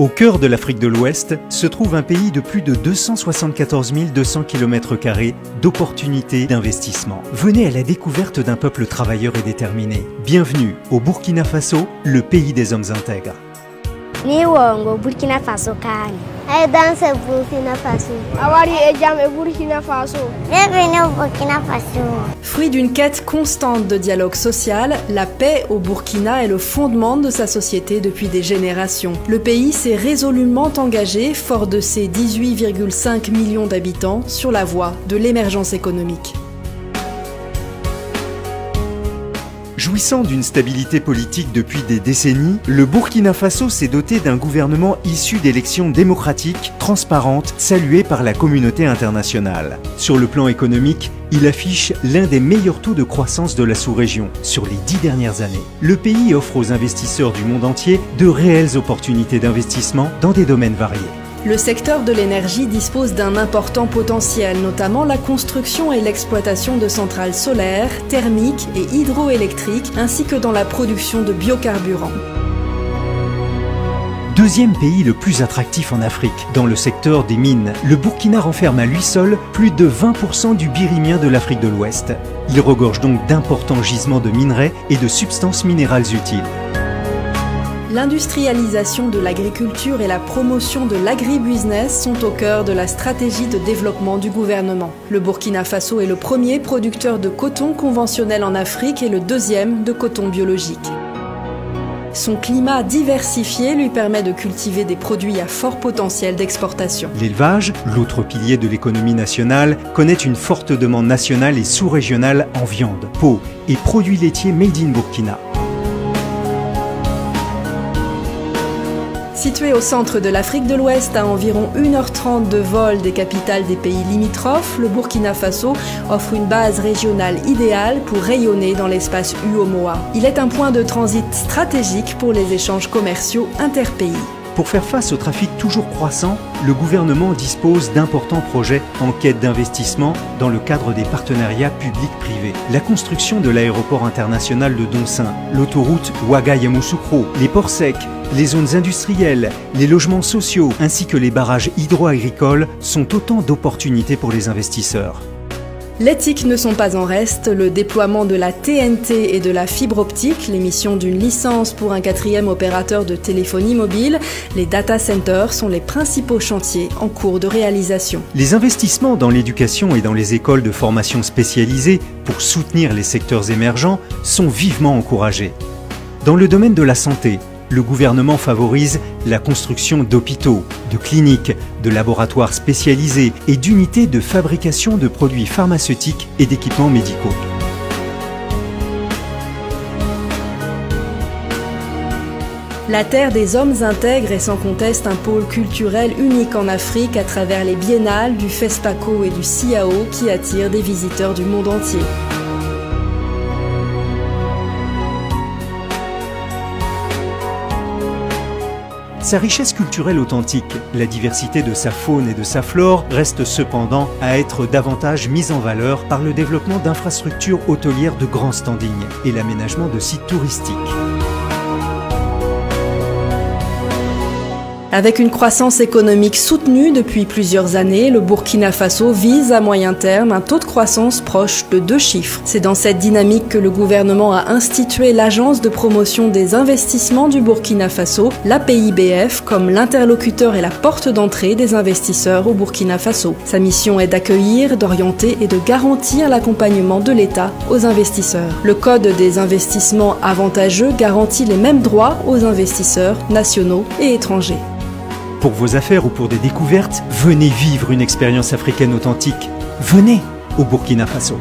Au cœur de l'Afrique de l'Ouest se trouve un pays de plus de 274 200 km² d'opportunités d'investissement. Venez à la découverte d'un peuple travailleur et déterminé. Bienvenue au Burkina Faso, le pays des hommes intègres. Burkina Faso Burkina Faso. Burkina Faso. Burkina Faso. Fruit d'une quête constante de dialogue social, la paix au Burkina est le fondement de sa société depuis des générations. Le pays s'est résolument engagé, fort de ses 18,5 millions d'habitants, sur la voie de l'émergence économique. Jouissant d'une stabilité politique depuis des décennies, le Burkina Faso s'est doté d'un gouvernement issu d'élections démocratiques, transparentes, saluées par la communauté internationale. Sur le plan économique, il affiche l'un des meilleurs taux de croissance de la sous-région sur les 10 dernières années. Le pays offre aux investisseurs du monde entier de réelles opportunités d'investissement dans des domaines variés. Le secteur de l'énergie dispose d'un important potentiel, notamment la construction et l'exploitation de centrales solaires, thermiques et hydroélectriques, ainsi que dans la production de biocarburants. Deuxième pays le plus attractif en Afrique, dans le secteur des mines, le Burkina renferme à lui seul plus de 20% du birimien de l'Afrique de l'Ouest. Il regorge donc d'importants gisements de minerais et de substances minérales utiles. L'industrialisation de l'agriculture et la promotion de l'agribusiness sont au cœur de la stratégie de développement du gouvernement. Le Burkina Faso est le premier producteur de coton conventionnel en Afrique et le deuxième de coton biologique. Son climat diversifié lui permet de cultiver des produits à fort potentiel d'exportation. L'élevage, l'autre pilier de l'économie nationale, connaît une forte demande nationale et sous-régionale en viande, peau et produits laitiers made in Burkina. Situé au centre de l'Afrique de l'Ouest, à environ 1h30 de vol des capitales des pays limitrophes, le Burkina Faso offre une base régionale idéale pour rayonner dans l'espace UOMOA. Il est un point de transit stratégique pour les échanges commerciaux interpays. Pour faire face au trafic toujours croissant, le gouvernement dispose d'importants projets en quête d'investissement dans le cadre des partenariats publics-privés. La construction de l'aéroport international de Doncin, l'autoroute Ouaga-Yamoussoukro, les ports secs, les zones industrielles, les logements sociaux ainsi que les barrages hydro-agricoles sont autant d'opportunités pour les investisseurs. Les TIC ne sont pas en reste. Le déploiement de la TNT et de la fibre optique, l'émission d'une licence pour un 4e opérateur de téléphonie mobile, les data centers sont les principaux chantiers en cours de réalisation. Les investissements dans l'éducation et dans les écoles de formation spécialisées pour soutenir les secteurs émergents sont vivement encouragés. Dans le domaine de la santé, le gouvernement favorise la construction d'hôpitaux, de cliniques, de laboratoires spécialisés et d'unités de fabrication de produits pharmaceutiques et d'équipements médicaux. La terre des hommes intègres est sans conteste un pôle culturel unique en Afrique à travers les biennales du FESPACO et du CIAO qui attirent des visiteurs du monde entier. Sa richesse culturelle authentique, la diversité de sa faune et de sa flore reste cependant à être davantage mise en valeur par le développement d'infrastructures hôtelières de grand standing et l'aménagement de sites touristiques. Avec une croissance économique soutenue depuis plusieurs années, le Burkina Faso vise à moyen terme un taux de croissance proche de 2 chiffres. C'est dans cette dynamique que le gouvernement a institué l'Agence de promotion des investissements du Burkina Faso, l'APIBF, comme l'interlocuteur et la porte d'entrée des investisseurs au Burkina Faso. Sa mission est d'accueillir, d'orienter et de garantir l'accompagnement de l'État aux investisseurs. Le Code des investissements avantageux garantit les mêmes droits aux investisseurs nationaux et étrangers. Pour vos affaires ou pour des découvertes, venez vivre une expérience africaine authentique. Venez au Burkina Faso.